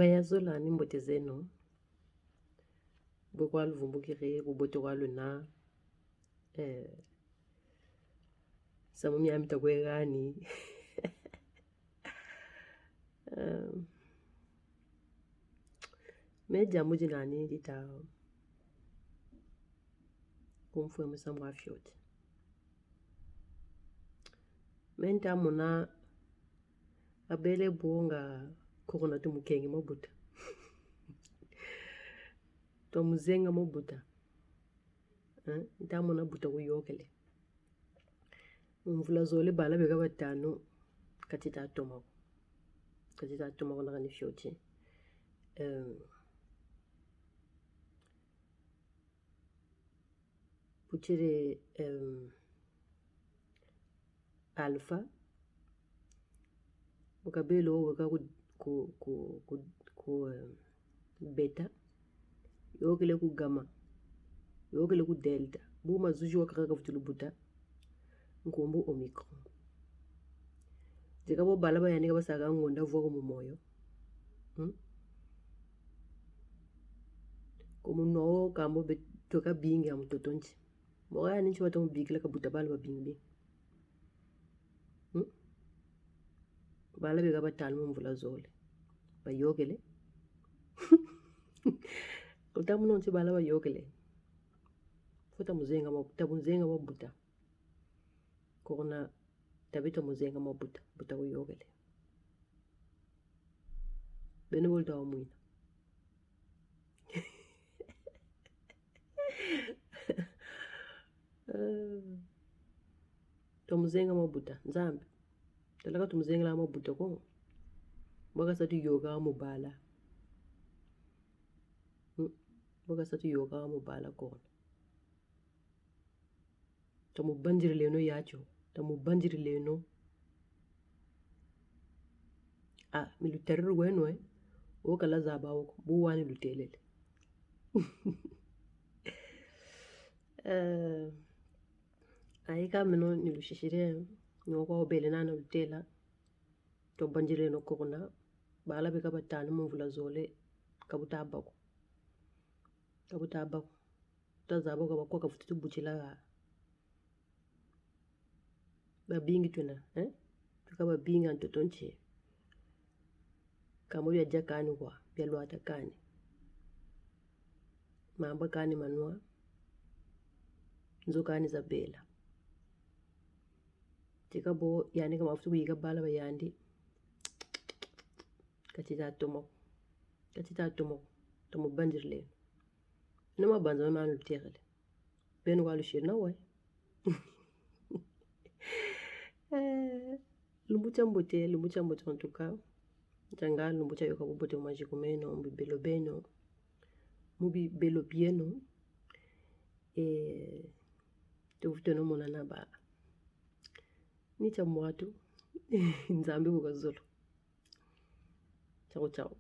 bayazolani mbote zenu bokwalu vumbukire bubote kwalu na samumi amita kwegani meja muji nani dita kumfwe musamu afyote menta muna abele bonga kokona tumukengi mabuta to muzenga mabuta nta muna buta kuyokele mvula zole bala bega batano katita tomako na kani fyote puchire alpha ukabelo waka ku beta yokele ku gamma yokele ku delta buma zuji wakaka futulubuta nkombo omicron jika bo bala bayani ka basaga ngonda vuwa mu moyo komu no kambo betoka bingi ya mutotonchi moya ninchi wata mubikila kabuta bala babingi bala bega batalmu mvula zole bayogele utamu nonchi bala bayogele futa muzenga mabuta kona tabita muzenga mabuta buta uyogele bene volta wa muina tumuzenga mabuta nzambe talaka tumuzenga la mabuta ko boga satu yoga mubala kona tamu banjiri leno yacho tamu banjiri leno milutarir wenu okala zaba wako buwani lutelele aika meno nilushishire nyokwa obele nana lutela to banjiri leno kokona bala beka batano mvula zole kabuta bako tazaba kwa bakwa kafutu buchila babingi tuna tukaba binga ntotonche kamo ya jakani kwa bya lwata kani mamba kani manwa nzokani zabela tikabo yani kama afutu yiga bala bayandi katita tomo tomo banjirle noma banza ma luterele ben walu shirna we lumbucha mbote en tout cas janga lumbucha yoka bobote majikumeno mbibelo beno mubi belo bieno tufuteno mona na ba ni cha mwatu nzambe bukazolo ciao